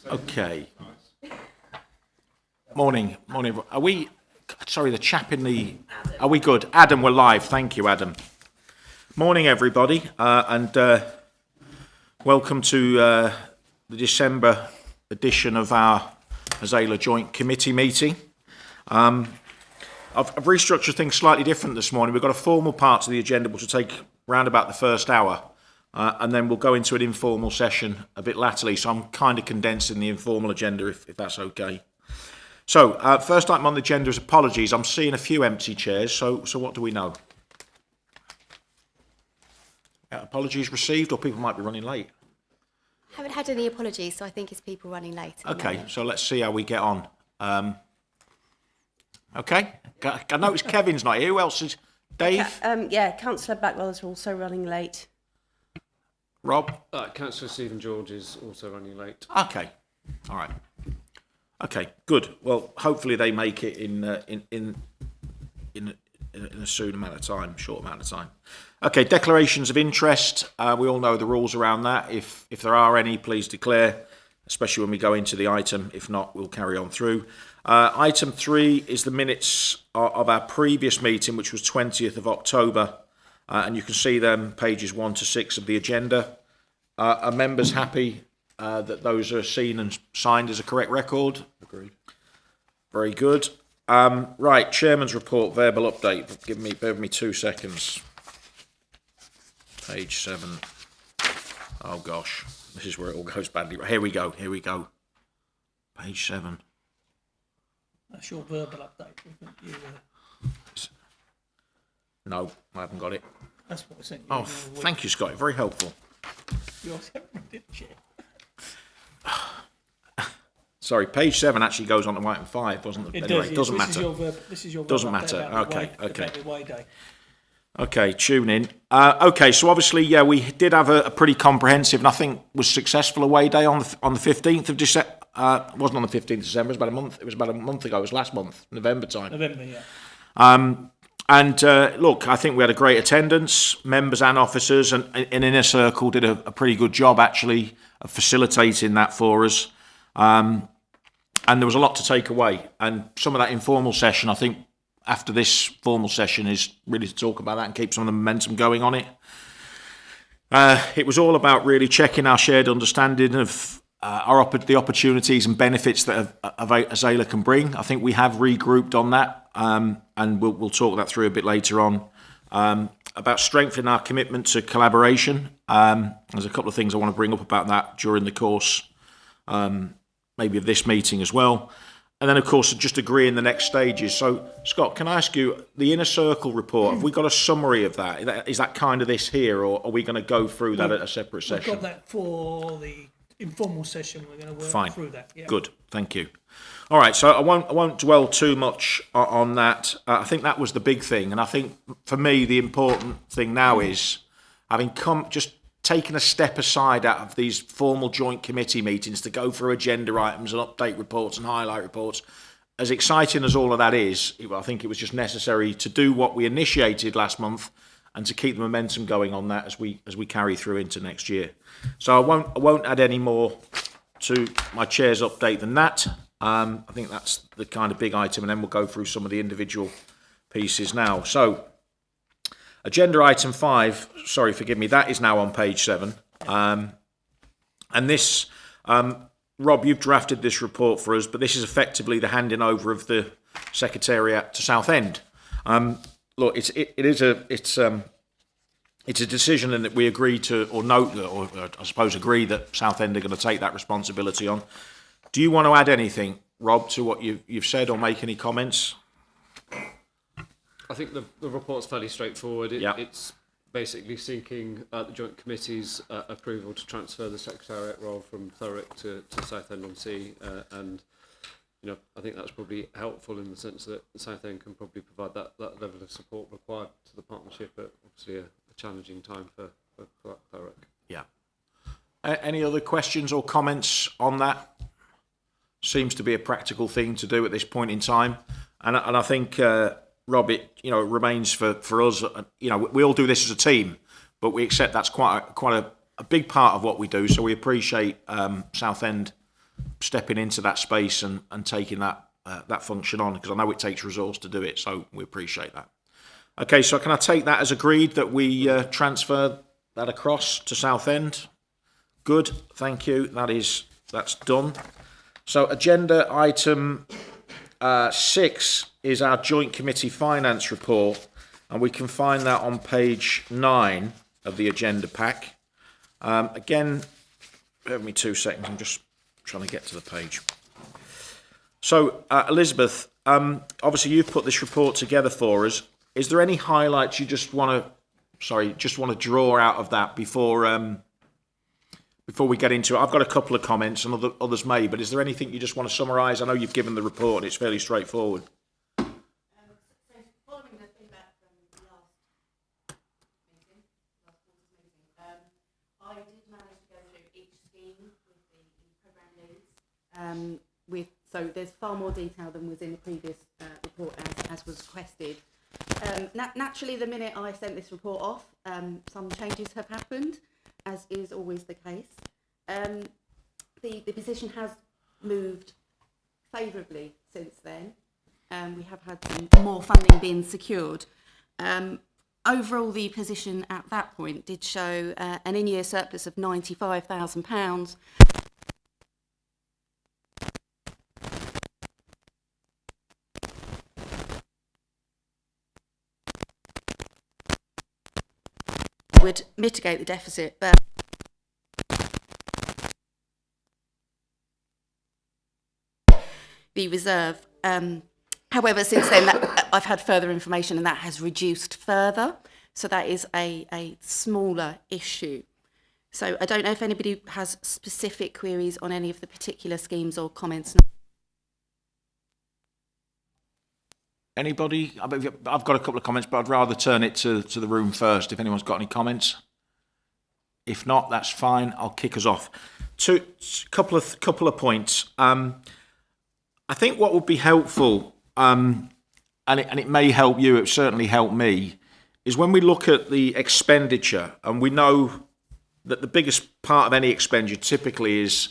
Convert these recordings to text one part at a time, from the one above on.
Okay. Morning. Are we, sorry, the chap in the, are we good? Adam, we're live. Thank you, Adam. Morning, everybody, and welcome to the December edition of our ASELA Joint Committee meeting. I've restructured things slightly different this morning. We've got a formal part to the agenda which will take round about the first hour. And then we'll go into an informal session a bit latterly. So I'm kind of condensing the informal agenda, if that's okay. So first item on the agenda is apologies. I'm seeing a few empty chairs. So what do we know? Apologies received, or people might be running late? Haven't had any apologies, so I think it's people running late. Okay, so let's see how we get on. Okay, I notice Kevin's not here. Who else is? Dave? Councillor Blackwell is also running late. Rob? Councillor Stephen George is also running late. Okay, all right. Okay, good. Well, hopefully they make it in a soon amount of time, short amount of time. Okay, declarations of interest. We all know the rules around that. If there are any, please declare, especially when we go into the item. If not, we'll carry on through. Item 3 is the minutes of our previous meeting, which was 20th of October. And you can see them, pages 1 to 6 of the agenda. Are members happy that those are seen and signed as a correct record? Agreed. Very good. Right, Chairman's report, verbal update. Bear with me 2 seconds. Page 7. Oh gosh, this is where it all goes badly. Here we go. Page 7. That's your verbal update. No, I haven't got it. That's what I sent you. Oh, thank you, Scott. Very helpful. You didn't you? Sorry, page 7 actually goes on to item 5, doesn't it? Anyway, does. Doesn't matter. This is your Doesn't verbal matter. update Okay. about the Way Day. Okay, tune in. Okay, so obviously, yeah, we did have a pretty comprehensive and I think was successful away day on the 15th of December. It wasn't on the 15th of December. It was about a month ago. It was last month, November time. November, yeah. And look, I think we had a great attendance, members and officers, and Inner Circle did a pretty good job actually of facilitating that for us. And there was a lot to take away. And some of that informal session, I think, after this formal session, is really to talk about that and keep some of the momentum going on it. It was all about really checking our shared understanding of the opportunities and benefits that ASELA can bring. I think we have regrouped on that, and we'll talk that through a bit later on. About strengthening our commitment to collaboration. There's a couple of things I want to bring up about that during the course, maybe of this meeting as well. And then, of course, just agreeing the next stages. So, Scott, can I ask you, the Inner Circle report, have we got a summary of that? Is that kind of this here, or are we going to go through that at a separate session? We've got that for the informal session. We're going to work through that. Yeah. Good, thank you. All right, so I won't dwell too much on that. I think that was the big thing. And I think, for me, the important thing now is having taken a step aside out of these formal joint committee meetings to go through agenda items and update reports and highlight reports. As exciting as all of that is, I think it was just necessary to do what we initiated last month and to keep the momentum going on that as we carry through into next year. So I won't add any more to my chair's update than that. I think that's the kind of big item, and then we'll go through some of the individual pieces now. So, agenda item 5, sorry, forgive me, that is now on page 7. And this, Rob, you've drafted this report for us, but this is effectively the handing over of the Secretariat to Southend. Look, it's a decision in that we agree to, or note, or I suppose agree that Southend are going to take that responsibility on. Do you want to add anything, Rob, to what you've said, or make any comments? I think the report's fairly straightforward. Yeah. It's basically seeking the Joint Committee's approval to transfer the Secretariat role from Thurrock to Southend-on-Sea, and I think that's probably helpful in the sense that Southend can probably provide that level of support required to the partnership at obviously a challenging time for Thurrock. Yeah. Any other questions or comments on that? Seems to be a practical thing to do at this point in time, and I think, Rob, it remains for us. We all do this as a team, but we accept that's quite a big part of what we do. So we appreciate Southend stepping into that space and taking that function on, because I know it takes resource to do it, so we appreciate that. Okay, so can I take that as agreed that we transfer that across to Southend? Good, thank you. That's done. So agenda item 6 is our joint committee finance report, and we can find that on page 9 of the agenda pack. Again, give me 2 seconds. I'm just trying to get to the page. So Elizabeth, obviously you've put this report together for us. Is there any highlights you just want to draw out of that before we get into it? I've got a couple of comments, and others may, but is there anything you just want to summarise? I know you've given the report, and it's fairly straightforward. So following the feedback from the last quarter's meeting, I did manage to go through each scheme with the programme leads. So there's far more detail than was in the previous report as was requested. Naturally, the minute I sent this report off, some changes have happened, as is always the case. The position has moved favourably since then. We have had some more funding being secured. Overall, the position at that point did show an in-year surplus of £95,000. Would mitigate the deficit, but the reserve. However, since then, I've had further information, and that has reduced further. So that is a smaller issue. So I don't know if anybody has specific queries on any of the particular schemes or comments. Anybody? I've got a couple of comments, but I'd rather turn it to the room first, if anyone's got any comments. If not, that's fine. I'll kick us off. Couple of points. I think what would be helpful, and it may help you, it certainly helped me, is when we look at the expenditure, and we know that the biggest part of any expenditure typically is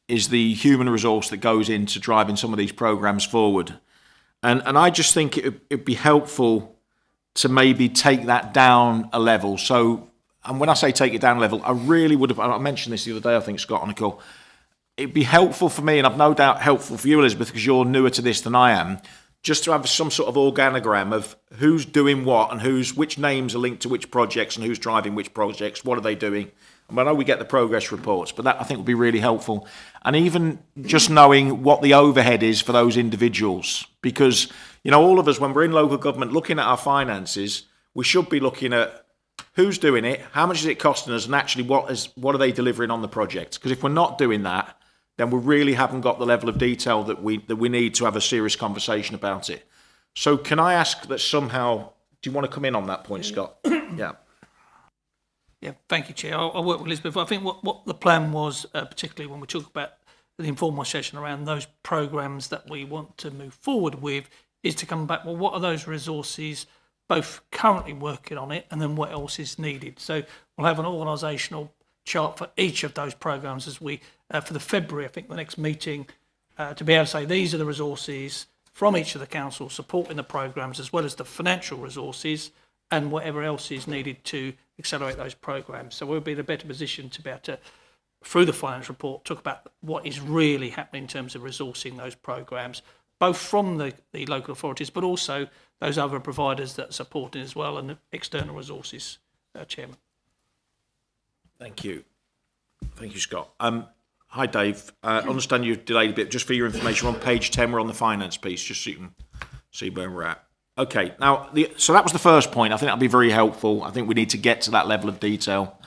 the human resource that goes into driving some of these programmes forward. And I just think it'd be helpful to maybe take that down a level. So, and when I say take it down a level, I really would have, I mentioned this the other day, I think, Scott, on a call. It'd be helpful for me, and I've no doubt helpful for you, Elizabeth, because you're newer to this than I am, just to have some sort of organogram of who's doing what and which names are linked to which projects and who's driving which projects, what are they doing. And I know we get the progress reports, but that I think would be really helpful. And even just knowing what the overhead is for those individuals. Because, you know, all of us, when we're in local government looking at our finances, we should be looking at who's doing it, how much is it costing us, and actually what are they delivering on the project. Because if we're not doing that, then we really haven't got the level of detail that we need to have a serious conversation about it. So can I ask that somehow, do you want to come in on that point, Scott? Yeah. Yeah, thank you, Chair. I'll work with Elizabeth. I think what the plan was, particularly when we talk about the informal session around those programmes that we want to move forward with, is to come back, well, what are those resources, both currently working on it, and then what else is needed? So we'll have an organisational chart for each of those programmes as we, for the February, I think the next meeting, to be able to say these are the resources from each of the councils supporting the programmes, as well as the financial resources and whatever else is needed to accelerate those programmes. So we'll be in a better position to be able to, through the finance report, talk about what is really happening in terms of resourcing those programmes, both from the local authorities, but also those other providers that are supporting as well, and the external resources, Chairman. Thank you. Thank you, Scott. Hi, Dave. I understand you've delayed a bit. Just for your information, on page 10, we're on the finance piece, just so you can see where we're at. Okay, now, so that was the first point. I think that'll be very helpful. I think we need to get to that level of detail.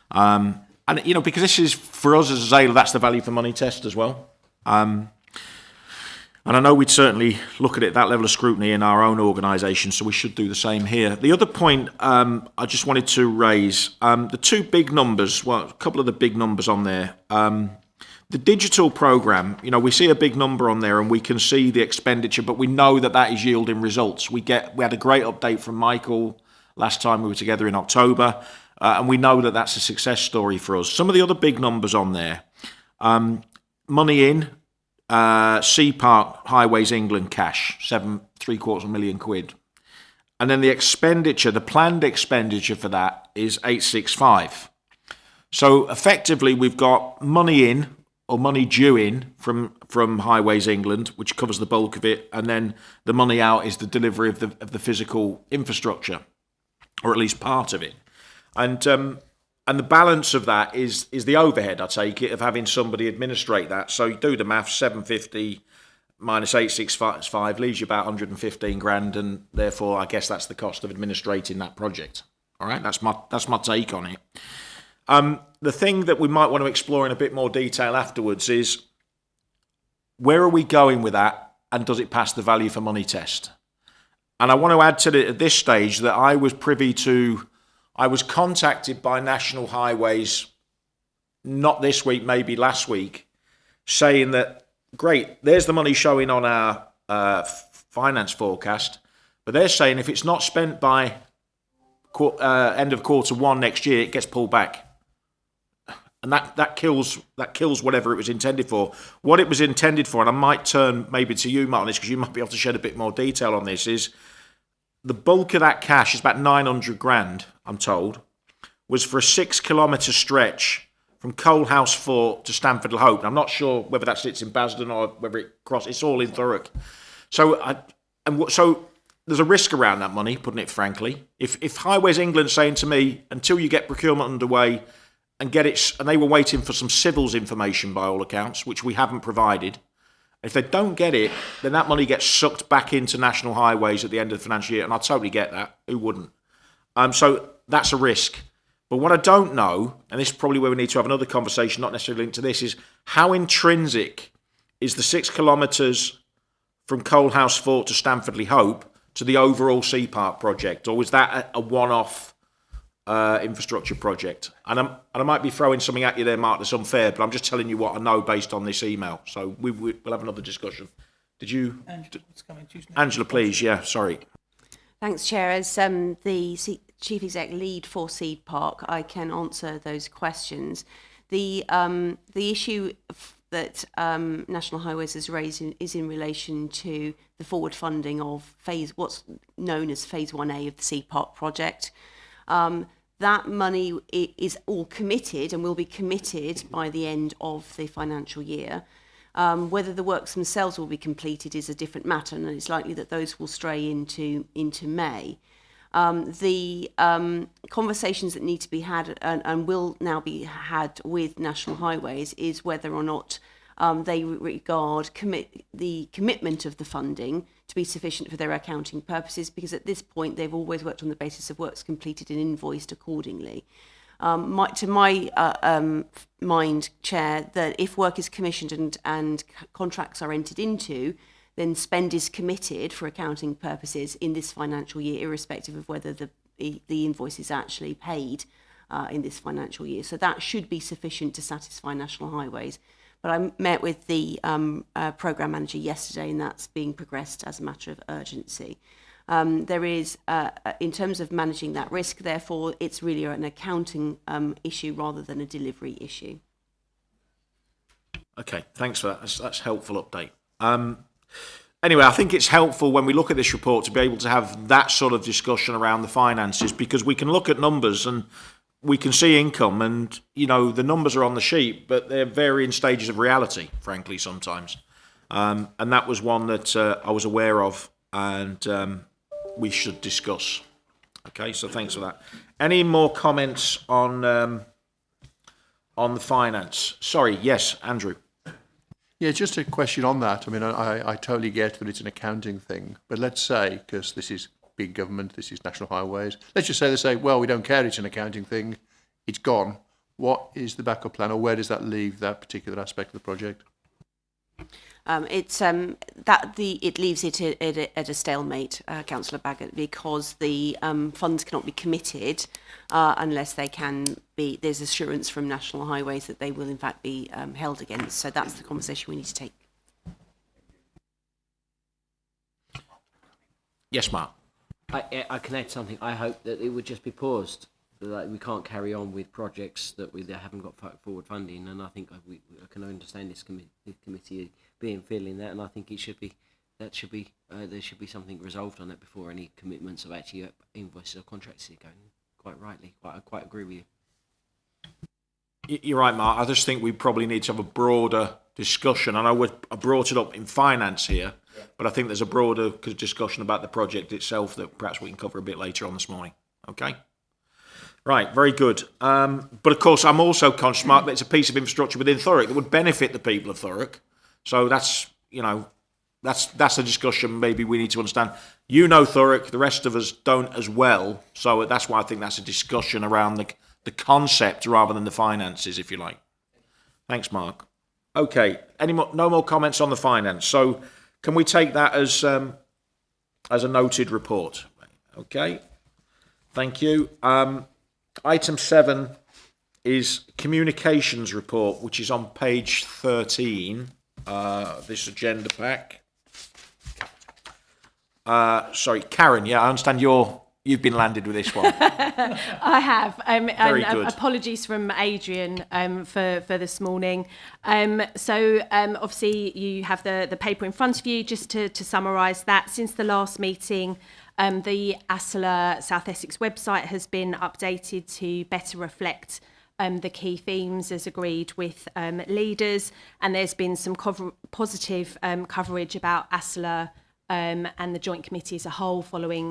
And, you know, because this is, for us as ASELA, that's the value for money test as well. And I know we'd certainly look at it at that level of scrutiny in our own organisation, so we should do the same here. The other point I just wanted to raise, the two big numbers, well, a couple of the big numbers on there. The digital programme, you know, we see a big number on there and we can see the expenditure, but we know that that is yielding results. We had a great update from Michael last time we were together in October, and we know that that's a success story for us. Some of the other big numbers on there, money in, Sea Park Highways England cash, 7.75 million quid. And then the expenditure, the planned expenditure for that is 865. So effectively, we've got money in or money due in from Highways England, which covers the bulk of it, and then the money out is the delivery of the physical infrastructure, or at least part of it. And the balance of that is the overhead, I take it, of having somebody administrate that. So you do the maths, 750 minus 865 leaves you about 115 grand, and therefore I guess that's the cost of administrating that project. All right, that's my take on it. The thing that we might want to explore in a bit more detail afterwards is, where are we going with that, and does it pass the value for money test? And I want to add to it at this stage that I was contacted by National Highways, not this week, maybe last week, saying that, great, there's the money showing on our finance forecast, but they're saying if it's not spent by end of quarter one next year, it gets pulled back. And that kills whatever it was intended for. What it was intended for, and I might turn maybe to you, Mark, on this, because you might be able to shed a bit more detail on this, is the bulk of that cash, is about 900 grand, I'm told, was for a 6 kilometre stretch from Coalhouse Fort to Stamford Le Hope. And I'm not sure whether that sits in Basden or whether it crosses. It's all in Thurrock. So there's a risk around that money, putting it frankly. If Highways England saying to me, until you get procurement underway and get it, and they were waiting for some civils information by all accounts, which we haven't provided. If they don't get it, then that money gets sucked back into National Highways at the end of the financial year, and I totally get that. Who wouldn't? So that's a risk. But what I don't know, and this is probably where we need to have another conversation, not necessarily linked to this, is how intrinsic is the 6 kilometres from Coalhouse Fort to Stamford Le Hope to the overall Sea Park project, or was that a one-off infrastructure project? And I might be throwing something at you there, Mark, that's unfair, but I'm just telling you what I know based on this email. So we'll have another discussion. Did you? Angela, please. Yeah, sorry. Thanks, Chair. As the Chief Exec lead for Seed Park, I can answer those questions. The issue that National Highways has raised is in relation to the forward funding of what's known as Phase 1A of the Seed Park project. That money is all committed and will be committed by the end of the financial year. Whether the works themselves will be completed is a different matter, and it's likely that those will stray into May. The conversations that need to be had and will now be had with National Highways is whether or not they regard the commitment of the funding to be sufficient for their accounting purposes, because at this point they've always worked on the basis of works completed and invoiced accordingly. To my mind, Chair, that if work is commissioned and contracts are entered into, then spend is committed for accounting purposes in this financial year, irrespective of whether the invoice is actually paid in this financial year. So that should be sufficient to satisfy National Highways. But I met with the programme manager yesterday, and that's being progressed as a matter of urgency. There is, in terms of managing that risk, therefore, it's really an accounting issue rather than a delivery issue. Okay, thanks for that. That's a helpful update. Anyway, I think it's helpful when we look at this report to be able to have that sort of discussion around the finances, because we can look at numbers and we can see income, and the numbers are on the sheet, but they're varying stages of reality, frankly, sometimes. And that was one that I was aware of, and we should discuss. Okay, so thanks for that. Any more comments on the finance? Sorry, yes, Andrew. Yeah, just a question on that. I mean, I totally get that it's an accounting thing, but let's say, because this is big government, this is National Highways, let's just say they say, well, we don't care, it's an accounting thing, it's gone. What is the backup plan, or where does that leave that particular aspect of the project? It leaves it at a stalemate, Councillor Baggott, because the funds cannot be committed unless there's assurance from National Highways that they will in fact be held against. So that's the conversation we need to take. Yes, Mark. I can add something. I hope that it would just be paused that we can't carry on with projects that we haven't got forward funding, and I think I can understand this committee being feeling that, and I think there should be something resolved on that before any commitments of actually invoices or contracts are going. Quite rightly, I quite agree with you. You're right, Mark. I just think we probably need to have a broader discussion. I know I brought it up in finance here, but I think there's a broader discussion about the project itself that perhaps we can cover a bit later on this morning. Okay? Right, very good. But of course, I'm also conscious, Mark, that it's a piece of infrastructure within Thurrock that would benefit the people of Thurrock. So that's a discussion maybe we need to understand. You know Thurrock, the rest of us don't as well. So that's why I think that's a discussion around the concept rather than the finances, if you like. Thanks, Mark. Okay, no more comments on the finance. So can we take that as a noted report? Okay, thank you. Item 7 is communications report, which is on page 13, this agenda pack. Sorry, Karen, yeah, I understand you've been landed with this one. I have. Very good. Apologies from Adrian for this morning. Obviously you have the paper in front of you. Just to summarise that, since the last meeting, the ASELA South Essex website has been updated to better reflect the key themes as agreed with leaders, and there's been some positive coverage about ASELA and the Joint Committee as a whole following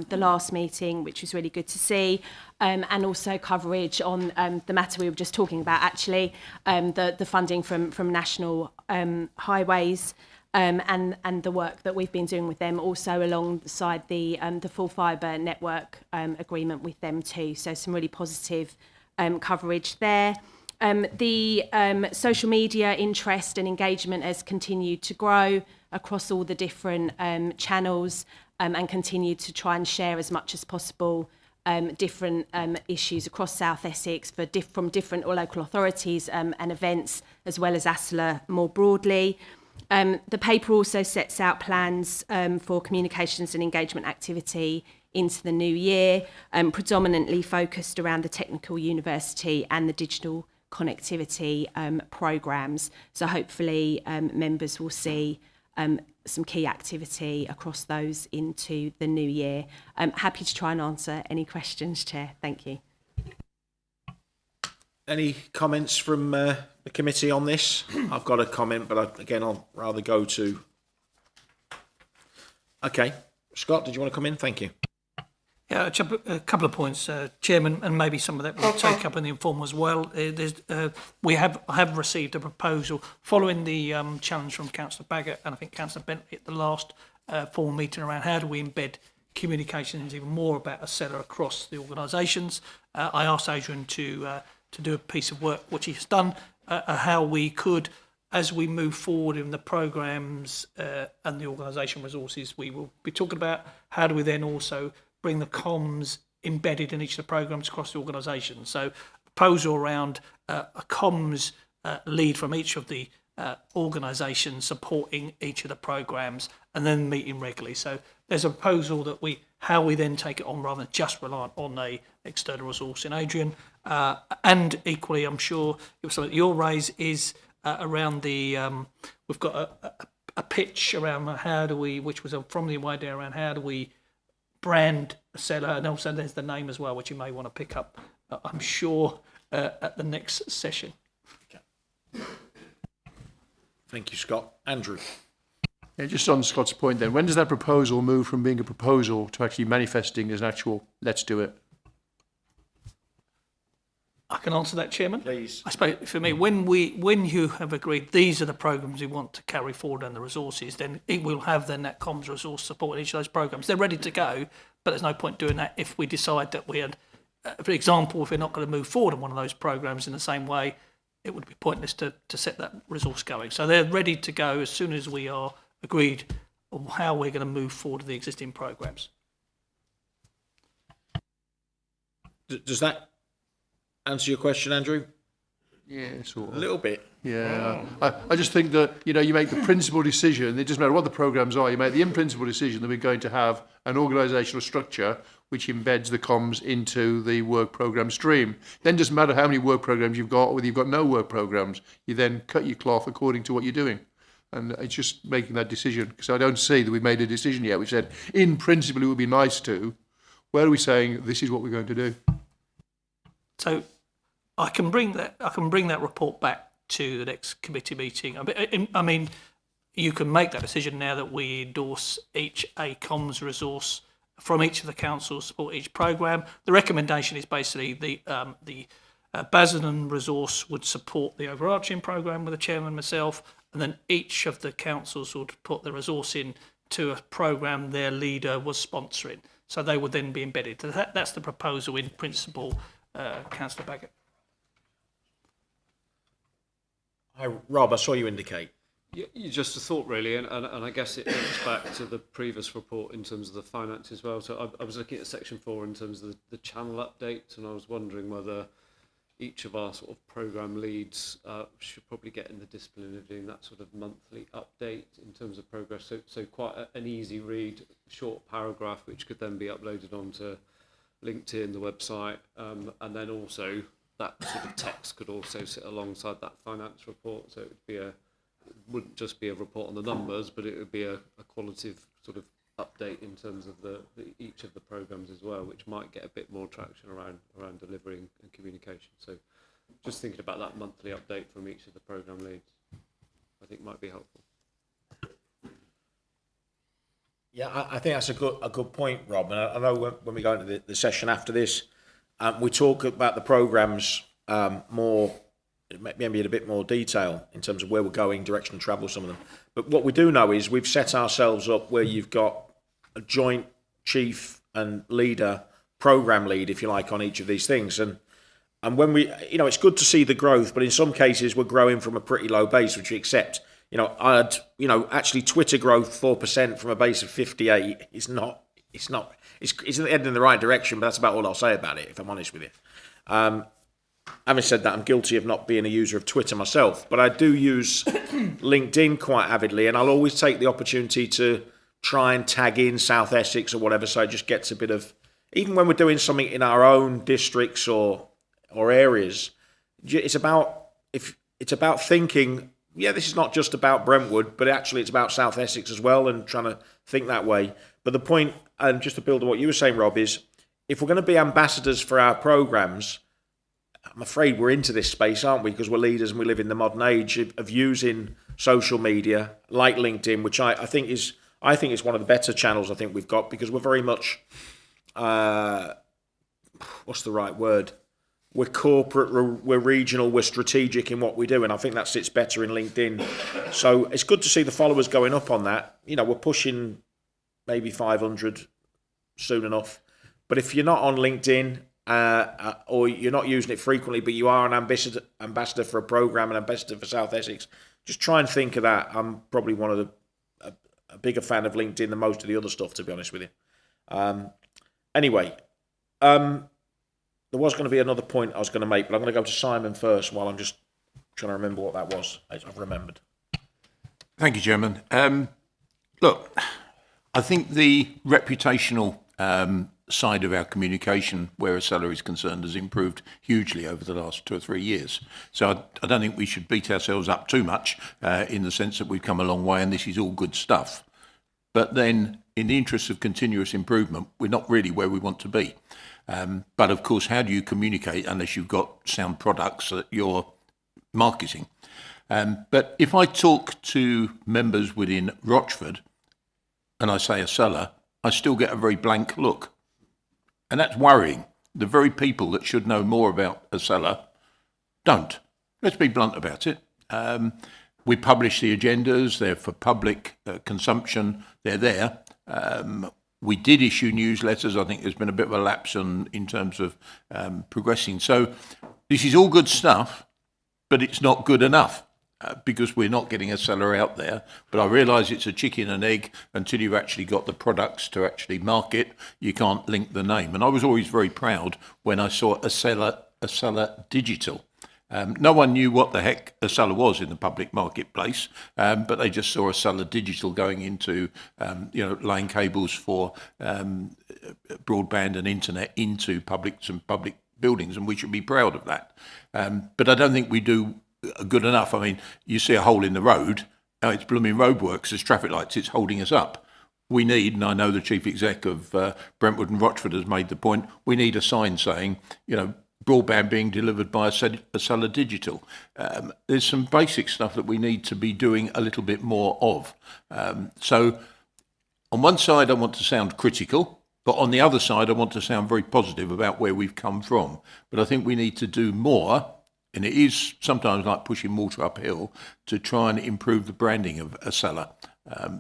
the last meeting, which was really good to see, and also coverage on the matter we were just talking about, actually, the funding from National Highways and the work that we've been doing with them, also alongside the full fibre network agreement with them too. So some really positive coverage there. The social media interest and engagement has continued to grow across all the different channels and continue to try and share as much as possible different issues across South Essex from different local authorities and events, as well as ASELA more broadly. The paper also sets out plans for communications and engagement activity into the new year, predominantly focused around the Technical University and the digital connectivity programmes. So hopefully members will see some key activity across those into the new year. I'm happy to try and answer any questions, Chair. Thank you. Any comments from the committee on this? I've got a comment, but again, I'll rather go to... Okay. Scott, did you want to come in? Thank you. Yeah, a couple of points, Chairman, and maybe some of that we'll take up in the informal as well. I have received a proposal following the challenge from Councillor Baggott, and I think Councillor Bentley at the last formal meeting around how do we embed communications even more about ASELA across the organisations. I asked Adrian to do a piece of work, which he has done, how we could, as we move forward in the programmes and the organisation resources we will be talking about, how do we then also bring the comms embedded in each of the programmes across the organisation. So proposal around a comms lead from each of the organisations supporting each of the programmes and then meeting regularly. So there's a proposal that how we then take it on rather than just reliant on a external resource in Adrian. And equally, I'm sure it was something that you'll raise is around the, we've got a pitch around which was from the idea around how do we brand ASELA, and also there's the name as well, which you may want to pick up, I'm sure, at the next session. Okay. Thank you, Scott. Andrew. Yeah, just on Scott's point then, when does that proposal move from being a proposal to actually manifesting as an actual, let's do it? I can answer that, Chairman. Please. I suppose for me, when you have agreed these are the programmes we want to carry forward and the resources, then it will have then that comms resource support in each of those programmes. They're ready to go, but there's no point doing that if we decide that we had, for example, if we're not going to move forward on one of those programmes in the same way, it would be pointless to set that resource going. So they're ready to go as soon as we are agreed on how we're going to move forward with the existing programmes. Does that answer your question, Andrew? Yeah, sort of. A little bit. Yeah, I just think that, you know, you make the principal decision, it doesn't matter what the programmes are, you make the in-principle decision that we're going to have an organisational structure which embeds the comms into the work programme stream. Then it doesn't matter how many work programmes you've got or whether you've got no work programmes, you then cut your cloth according to what you're doing. And it's just making that decision, because I don't see that we've made a decision yet. We said, in principle, it would be nice to. Where are we saying this is what we're going to do? So I can bring that report back to the next committee meeting. I mean, you can make that decision now that we endorse each a comms resource from each of the councils to support each programme. The recommendation is basically the Basildon resource would support the overarching programme with the chairman and myself, and then each of the councils would put the resource in to a programme their leader was sponsoring. So they would then be embedded. So that's the proposal in principle, Councillor Baggett. Hi, Rob, I saw you indicate. Yeah, just a thought really, and I guess it links back to the previous report in terms of the finance as well. So I was looking at section 4 in terms of the channel updates, and I was wondering whether each of our sort of programme leads should probably get in the discipline of doing that sort of monthly update in terms of progress. So quite an easy read, short paragraph, which could then be uploaded onto LinkedIn, the website, and then also that sort of text could also sit alongside that finance report. So it would be wouldn't just be a report on the numbers, but it would be a qualitative sort of update in terms of each of the programmes as well, which might get a bit more traction around delivering and communication. So just thinking about that monthly update from each of the programme leads, I think might be helpful. Yeah, I think that's a good point, Rob. And I know when we go into the session after this, we talk about the programmes more, maybe in a bit more detail in terms of where we're going, direction of travel, some of them. But what we do know is we've set ourselves up where you've got a joint chief and leader, programme lead, if you like, on each of these things. And when we, you know, it's good to see the growth, but in some cases we're growing from a pretty low base, which we accept. You know, actually Twitter growth 4% from a base of 58 it's heading in the right direction, but that's about all I'll say about it, if I'm honest with you. Having said that, I'm guilty of not being a user of Twitter myself, but I do use LinkedIn quite avidly, and I'll always take the opportunity to try and tag in South Essex or whatever, so it just gets a bit of, even when we're doing something in our own districts or areas, it's about thinking, yeah, this is not just about Brentwood, but actually it's about South Essex as well, and trying to think that way. But the point, and just to build on what you were saying, Rob, is if we're going to be ambassadors for our programmes, I'm afraid we're into this space, aren't we? Because we're leaders and we live in the modern age of using social media like LinkedIn, which I think is one of the better channels I think we've got, because we're very much, what's the right word? We're corporate, we're regional, we're strategic in what we do, and I think that sits better in LinkedIn. So it's good to see the followers going up on that. You know, we're pushing maybe 500 soon enough. But if you're not on LinkedIn, or you're not using it frequently, but you are an ambassador for a programme, an ambassador for South Essex, just try and think of that. I'm probably one of a bigger fan of LinkedIn than most of the other stuff, to be honest with you. Anyway, there was going to be another point I was going to make, but I'm going to go to Simon first while I'm just trying to remember what that was. I've remembered. Thank you, Chairman. Look, I think the reputational side of our communication where ASELA is concerned has improved hugely over the last 2 or 3 years. So I don't think we should beat ourselves up too much in the sense that we've come a long way and this is all good stuff. But then in the interest of continuous improvement, we're not really where we want to be. But of course, how do you communicate unless you've got sound products that you're marketing? But if I talk to members within Rochford and I say ASELA, I still get a very blank look. And that's worrying. The very people that should know more about ASELA don't. Let's be blunt about it. We publish the agendas, they're for public consumption, they're there. We did issue newsletters. I think there's been a bit of a lapse in terms of progressing. So this is all good stuff, but it's not good enough. Because we're not getting ASELA out there. But I realise it's a chicken and egg. Until you've actually got the products to actually market, you can't link the name. And I was always very proud when I saw ASELA Digital. No one knew what the heck ASELA was in the public marketplace, but they just saw ASELA Digital going into, laying cables for broadband and internet into public buildings, and we should be proud of that. But I don't think we do good enough. I mean, you see a hole in the road, it's blooming roadworks, there's traffic lights, it's holding us up. We need, and I know the chief exec of Brentwood and Rochford has made the point, we need a sign saying, broadband being delivered by ASELA Digital. There's some basic stuff that we need to be doing a little bit more of. So on one side, I want to sound critical, but on the other side, I want to sound very positive about where we've come from. But I think we need to do more, and it is sometimes like pushing water uphill, to try and improve the branding of ASELA.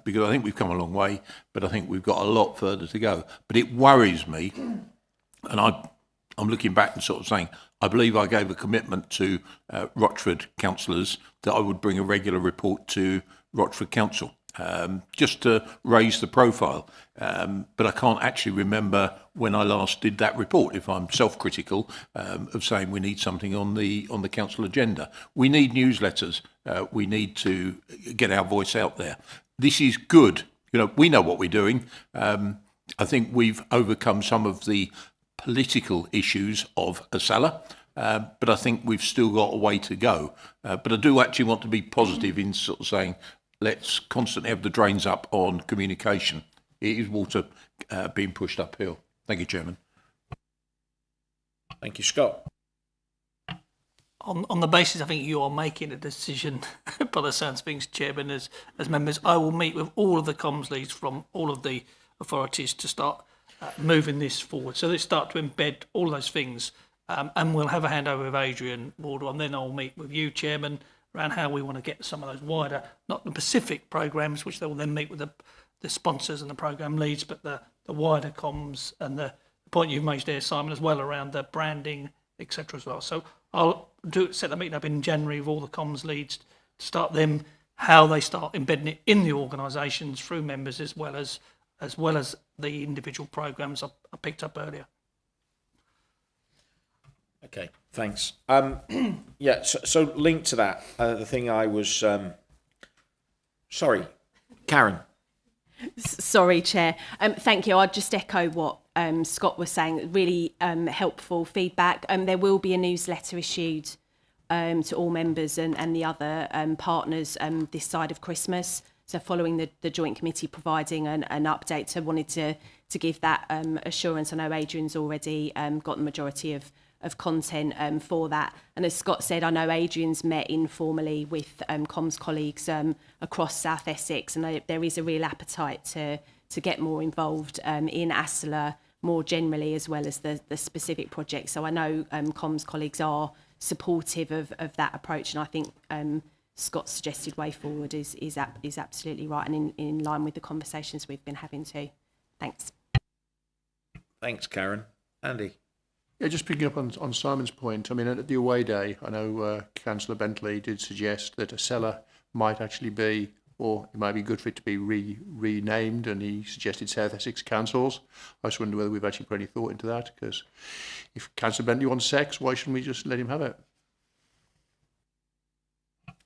Because I think we've come a long way, but I think we've got a lot further to go. But it worries me, and I'm looking back and sort of saying, I believe I gave a commitment to Rochford councillors that I would bring a regular report to Rochford Council, just to raise the profile. But I can't actually remember when I last did that report, if I'm self-critical, of saying we need something on the council agenda. We need newsletters. We need to get our voice out there. This is good. We know what we're doing. I think we've overcome some of the political issues of ASELA, but I think we've still got a way to go. But I do actually want to be positive in sort of saying, let's constantly have the drains up on communication. It is water being pushed uphill. Thank you, Chairman. Thank you, Scott. On the basis, I think you are making a decision, by the sounds of things, Chairman, as members, I will meet with all of the comms leads from all of the authorities to start moving this forward. So let's start to embed all those things, and we'll have a handover with Adrian Wardle, and then I'll meet with you, Chairman, around how we want to get some of those wider, not the Pacific programmes, which they will then meet with the sponsors and the programme leads, but the wider comms and the point you've made there, Simon, as well, around the branding, etc. as well. So I'll set the meeting up in January with all the comms leads to start them, how they start embedding it in the organisations through members as well as the individual programmes I picked up earlier. Okay, thanks. Yeah, so linked to that, the thing I was... sorry, Karen. Sorry, Chair. Thank you. I'd just echo what Scott was saying. Really helpful feedback. There will be a newsletter issued to all members and the other partners this side of Christmas. So following the Joint Committee providing an update, so wanted to give that assurance. I know Adrian's already got the majority of content for that. And as Scott said, I know Adrian's met informally with comms colleagues across South Essex, and there is a real appetite to get more involved in ASELA more generally, as well as the specific projects. So I know comms colleagues are supportive of that approach, and I think Scott's suggested way forward is absolutely right and in line with the conversations we've been having too. Thanks. Thanks, Karen. Andy. Yeah, just picking up on Simon's point, I mean, at the away day, I know Councillor Bentley did suggest that ASELA might actually be, or it might be good for it to be renamed, and he suggested South Essex Councils. I just wonder whether we've actually put any thought into that, because if Councillor Bentley wants sex, why shouldn't we just let him have it?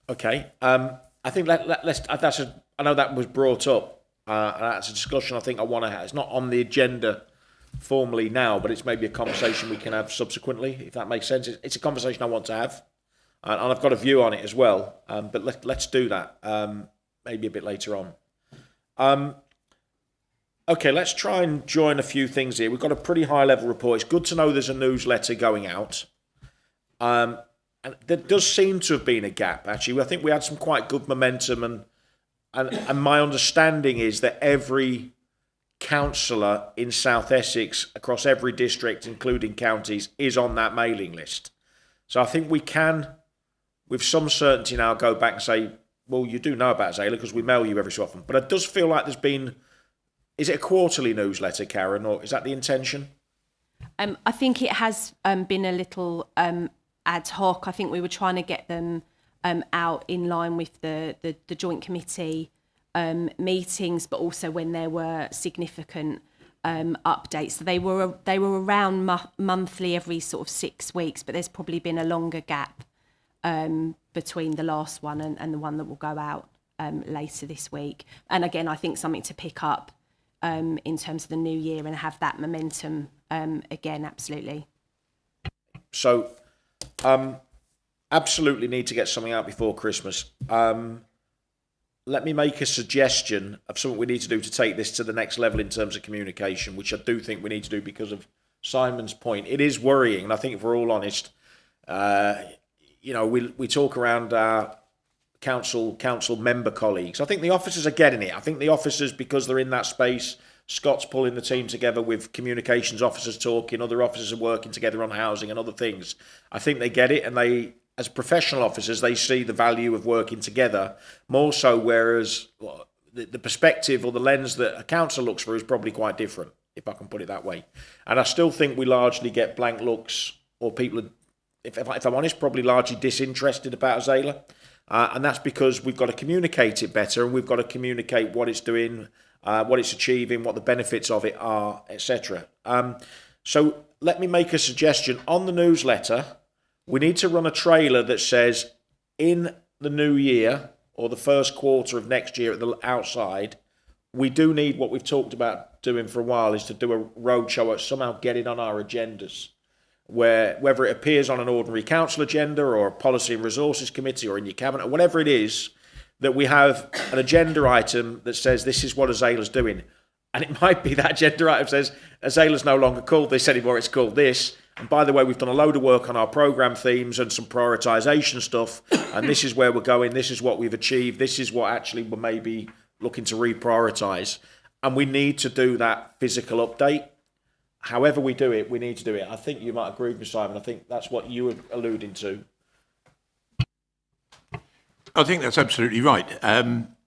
Okay, I think let's. I know that was brought up. That's a discussion I think I want to have. It's not on the agenda formally now, but it's maybe a conversation we can have subsequently, if that makes sense. It's a conversation I want to have, and I've got a view on it as well. But let's do that maybe a bit later on. Okay, let's try and join a few things here. We've got a pretty high level report. It's good to know there's a newsletter going out. And there does seem to have been a gap, actually. I think we had some quite good momentum, and my understanding is that every councillor in South Essex, across every district, including counties, is on that mailing list. So I think we can, with some certainty now, go back and say, well, you do know about ASELA because we mail you every so often. But it does feel like there's been... Is it a quarterly newsletter, Karen, or is that the intention? I think it has been a little... ad hoc. I think we were trying to get them out in line with the Joint Committee meetings, but also when there were significant updates. So they were around monthly every sort of 6 weeks, but there's probably been a longer gap between the last one and the one that will go out later this week. And again, I think something to pick up in terms of the new year and have that momentum again, absolutely. So, absolutely need to get something out before Christmas. Let me make a suggestion of something we need to do to take this to the next level in terms of communication, which I do think we need to do because of Simon's point. It is worrying, and I think if we're all honest, we talk around our council member colleagues. I think the officers are getting it. I think the officers, because they're in that space, Scott's pulling the team together with communications officers talking, other officers are working together on housing and other things. I think they get it, and they, as professional officers, they see the value of working together more so, whereas the perspective or the lens that a council looks for is probably quite different, if I can put it that way. And I still think we largely get blank looks, or people, if I'm honest, probably largely disinterested about ASELA. And that's because we've got to communicate it better, and we've got to communicate what it's doing, what it's achieving, what the benefits of it are, etc. So let me make a suggestion. On the newsletter, we need to run a trailer that says, in the new year, or the first quarter of next year at the outside, we do need what we've talked about doing for a while, is to do a roadshow or somehow get it on our agendas, where whether it appears on an ordinary council agenda or a policy and resources committee or in your cabinet, or whatever it is, that we have an agenda item that says this is what ASELA's doing. And it might be that agenda item says ASELA's no longer called this anymore, it's called this. And by the way, we've done a load of work on our programme themes and some prioritisation stuff, and this is where we're going, this is what we've achieved, this is what actually we're maybe looking to reprioritise. And we need to do that physical update. However we do it, we need to do it. I think you might agree with me, Simon. I think that's what you were alluding to. I think that's absolutely right.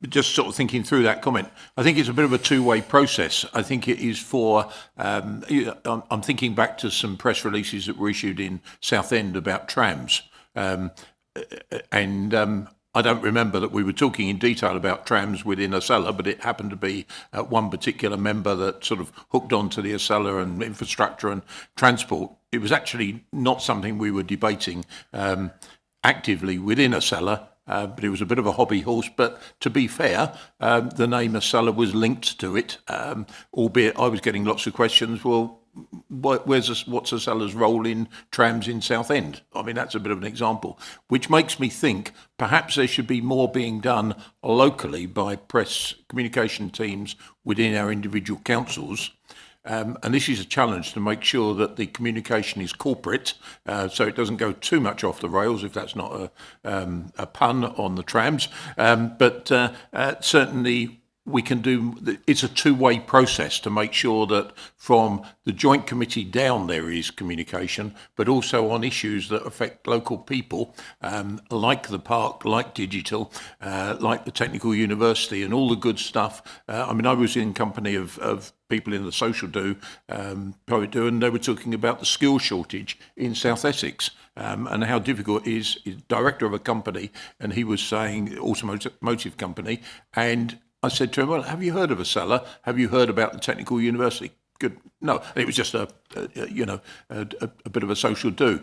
Just sort of thinking through that comment, I think it's a bit of a two-way process. I think it is for, I'm thinking back to some press releases that were issued in Southend about trams. I don't remember that we were talking in detail about trams within ASELA, but it happened to be one particular member that sort of hooked onto the ASELA and infrastructure and transport. It was actually not something we were debating actively within ASELA, but it was a bit of a hobby horse. But to be fair, the name ASELA was linked to it, albeit I was getting lots of questions. Well, what's ASELA's role in trams in Southend? I mean, that's a bit of an example, which makes me think perhaps there should be more being done locally by press communication teams within our individual councils. And this is a challenge to make sure that the communication is corporate, so it doesn't go too much off the rails, if that's not a pun on the trams. But certainly we can do, it's a two-way process to make sure that from the joint committee down there is communication, but also on issues that affect local people, like the park, like digital, like the technical university and all the good stuff. I mean, I was in company of people in the social private do, and they were talking about the skill shortage in South Essex, and how difficult it is. He's director of a company, and he was saying, automotive company, and I said to him, well, have you heard of ASELA? Have you heard about the technical university? Good. No, it was just a bit of a social do.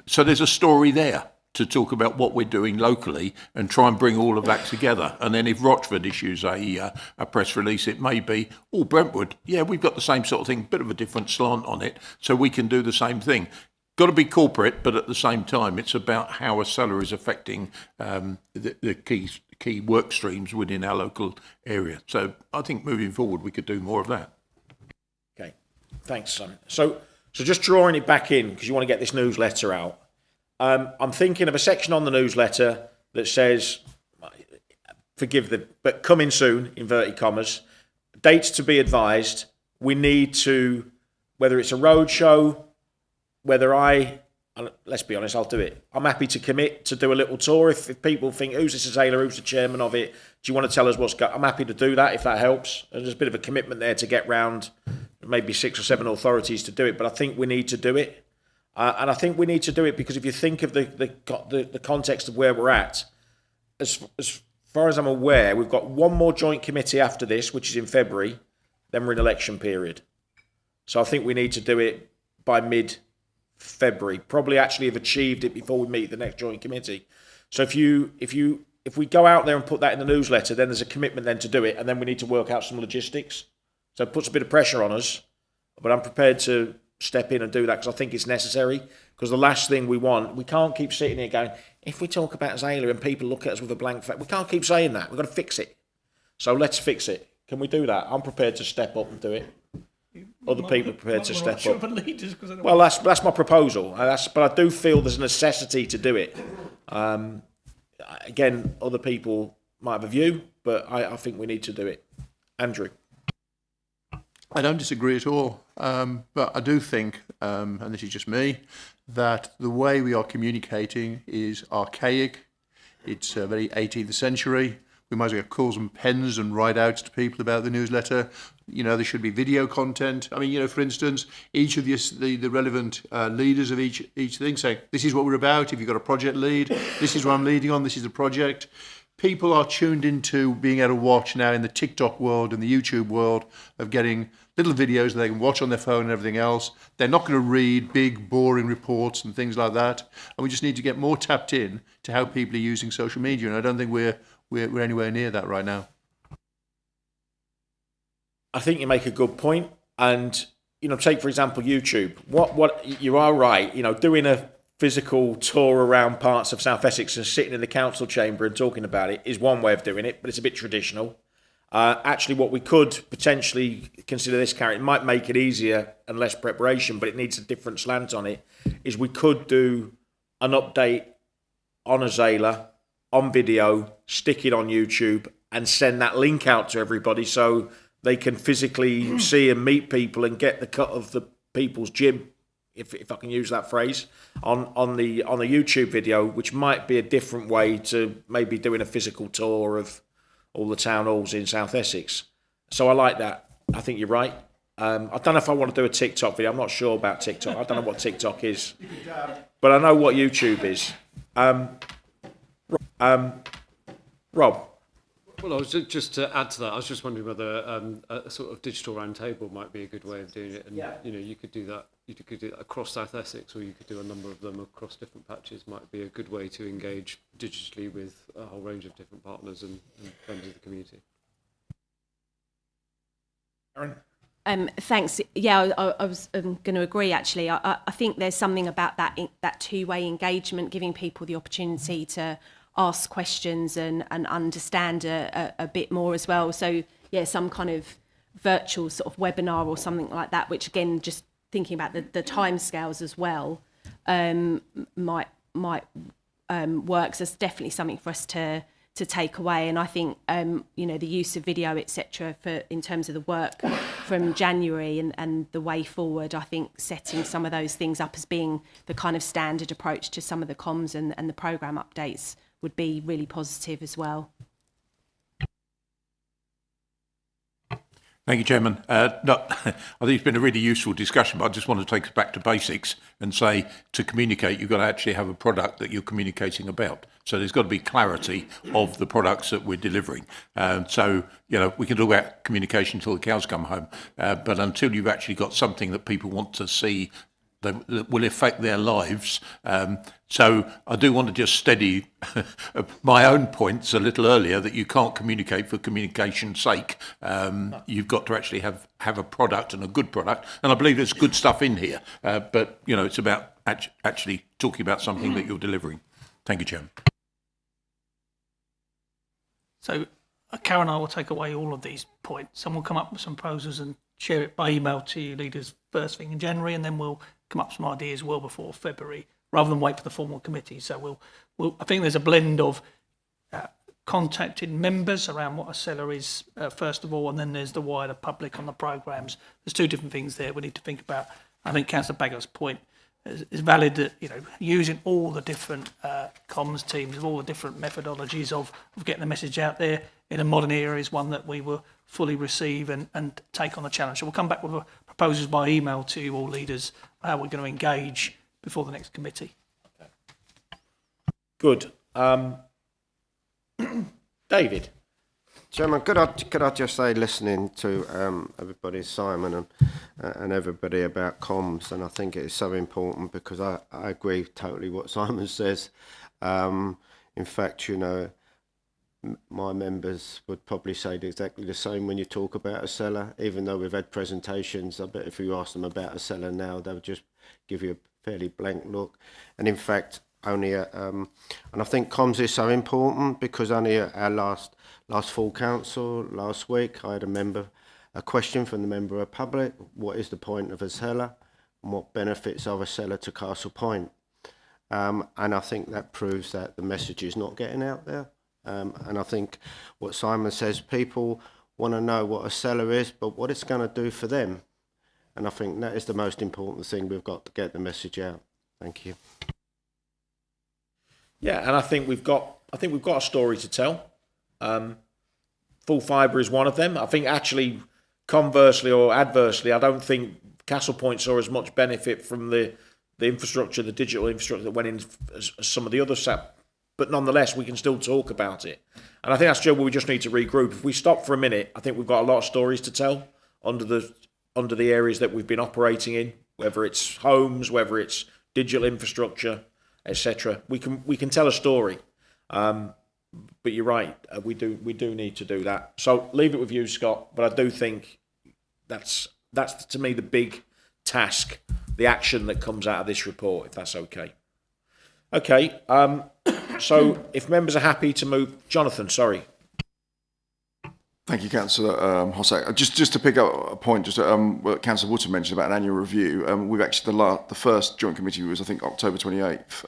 So there's a story there to talk about what we're doing locally and try and bring all of that together. And then if Rochford issues a press release, it may be, oh, Brentwood, yeah, we've got the same sort of thing, bit of a different slant on it, so we can do the same thing. Got to be corporate, but at the same time, it's about how ASELA is affecting the key work streams within our local area. So I think moving forward, we could do more of that. Okay, thanks, Simon. So just drawing it back in, because you want to get this newsletter out, I'm thinking of a section on the newsletter that says, but coming soon, inverted commas, dates to be advised. We need to, whether it's a roadshow, let's be honest, I'll do it. I'm happy to commit to do a little tour. If people think, who's this ASELA, who's the chairman of it? Do you want to tell us what's going on? I'm happy to do that if that helps. And there's a bit of a commitment there to get round maybe 6 or 7 authorities to do it, but I think we need to do it. And I think we need to do it because if you think of the context of where we're at, as far as I'm aware, we've got one more joint committee after this, which is in February, then we're in election period. So I think we need to do it by mid February. Probably actually have achieved it before we meet the next joint committee. So if we go out there and put that in the newsletter, then there's a commitment then to do it, and then we need to work out some logistics. So it puts a bit of pressure on us, but I'm prepared to step in and do that because I think it's necessary. Because the last thing we want, we can't keep sitting here going, if we talk about ASELA and people look at us with a blank face, we can't keep saying that. We've got to fix it. So let's fix it. Can we do that? I'm prepared to step up and do it. Other people are prepared to step up. Well, that's my proposal. But I do feel there's a necessity to do it. Again, other people might have a view, but I think we need to do it. Andrew. I don't disagree at all, but I do think, and this is just me, that the way we are communicating is archaic. It's very 18th century. We might as well get calls and pens and write outs to people about the newsletter. You know, there should be video content. I mean, you know, for instance, each of the relevant leaders of each thing saying, this is what we're about. If you've got a project lead, this is what I'm leading on, this is the project. People are tuned into being able to watch now in the TikTok world and the YouTube world of getting little videos that they can watch on their phone and everything else. They're not going to read big, boring reports and things like that. And we just need to get more tapped in to how people are using social media. And I don't think we're anywhere near that right now. I think you make a good point. And, you know, take, for example, YouTube. What you are right, you know, doing a physical tour around parts of South Essex and sitting in the council chamber and talking about it is one way of doing it, but it's a bit traditional. Actually, what we could potentially consider this, Karen, it might make it easier and less preparation, but it needs a different slant on it, is we could do an update on ASELA, on video, stick it on YouTube and send that link out to everybody so they can physically see and meet people and get the cut of the people's gym, if I can use that phrase, on the YouTube video, which might be a different way to maybe doing a physical tour of all the town halls in South Essex. So I like that. I think you're right. I don't know if I want to do a TikTok video. I'm not sure about TikTok. I don't know what TikTok is, but I know what YouTube is. Rob. Well, I was just to add to that. I was just wondering whether a sort of digital roundtable might be a good way of doing it. And you know, you could do that. You could do that across South Essex, or you could do a number of them across different patches. Might be a good way to engage digitally with a whole range of different partners and members of the community. Aaron? Thanks. Yeah, I was going to agree. Actually, I think there's something about that two-way engagement, giving people the opportunity to ask questions and understand a bit more as well. So yeah, some kind of virtual sort of webinar or something like that, which again, just thinking about the timescales as well, might work. So it's definitely something for us to take away. And I think you know, the use of video, etc., for in terms of the work from January and the way forward, I think setting some of those things up as being the kind of standard approach to some of the comms and the programme updates would be really positive as well. Thank you, Chairman. I think it's been a really useful discussion, but I just want to take us back to basics and say to communicate, you've got to actually have a product that you're communicating about. So there's got to be clarity of the products that we're delivering. So, you know, we can talk about communication until the cows come home, but until you've actually got something that people want to see that will affect their lives. So I do want to just steady my own points a little earlier that you can't communicate for communication's sake. You've got to actually have a product and a good product. And I believe there's good stuff in here, but you know, it's about actually talking about something that you're delivering. Thank you, Chairman. So Karen and I will take away all of these points and we'll come up with some proposals and share it by email to you leaders first thing in January, and then we'll come up with some ideas well before February, rather than wait for the formal committee. So we'll I think there's a blend of contacting members around what ASELA is first of all, and then there's the wider public on the programmes. There's two different things there we need to think about. I think Councillor Baggar's point is valid, that, you know, using all the different comms teams, of all the different methodologies of getting the message out there in a modern era is one that we will fully receive and take on the challenge. So we'll come back with proposals by email to you all leaders, how we're going to engage before the next committee. Okay. Good. David? Chairman, could I just say, listening to everybody, Simon and everybody about comms, and I think it is so important because I agree totally what Simon says. In fact, you know, my members would probably say exactly the same when you talk about ASELA, even though we've had presentations. I bet if you ask them about ASELA now, they'll just give you a fairly blank look. And in fact, only and I think comms is so important because only at our last full council last week, I had a question from the member of public: what is the point of ASELA, and what benefits are ASELA to Castle Point? And I think that proves that the message is not getting out there. And I think what Simon says, people want to know what ASELA is, but what it's going to do for them. And I think that is the most important thing. We've got to get the message out. Thank you. Yeah, and I think we've got a story to tell. Full fibre is one of them. I think actually, conversely or adversely, I don't think Castle Point saw as much benefit from the infrastructure, the digital infrastructure that went in as some of the other SAP. But nonetheless, we can still talk about it. And I think that's where we just need to regroup. If we stop for a minute, I think we've got a lot of stories to tell under the areas that we've been operating in, whether it's homes, whether it's digital infrastructure, etc. We can tell a story. But you're right, we do need to do that. So leave it with you, Scott. But I do think that's to me the big task, the action that comes out of this report, if that's okay. Okay. So if members are happy to move, Jonathan, sorry. Thank you, Councillor Hossack. Just to pick up a point, what Councillor Woodson mentioned about an annual review. We've actually the first joint committee was, I think, October 28th,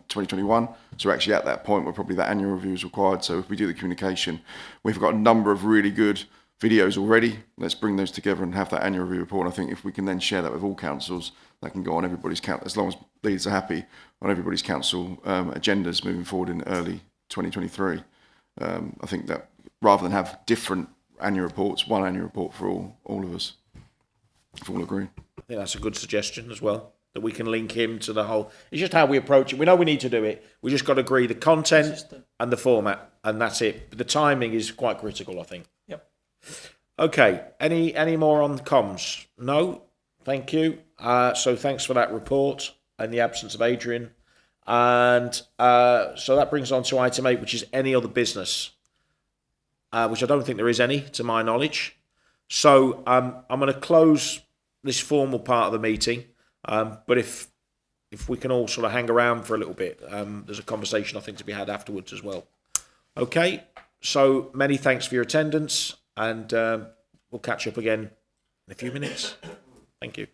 2021. So we're actually at that point where probably that annual review is required. So if we do the communication, we've got a number of really good videos already. Let's bring those together and have that annual review report. And I think if we can then share that with all councils, that can go on everybody's council, as long as leaders are happy, on everybody's council agendas moving forward in early 2023. I think that rather than have different annual reports, one annual report for all of us, if all agree. I think that's a good suggestion as well, that we can link him to the whole. It's just how we approach it. We know we need to do it. We just got to agree the content and the format, and that's it. But the timing is quite critical, I think. Yep. Okay. Any more on comms? No? Thank you. So thanks for that report in the absence of Adrian. And so that brings on to item 8, which is any other business, which I don't think there is any, to my knowledge. So I'm going to close this formal part of the meeting. But if we can all sort of hang around for a little bit, there's a conversation I think to be had afterwards as well. Okay. So many thanks for your attendance, and we'll catch up again in a few minutes. Thank you.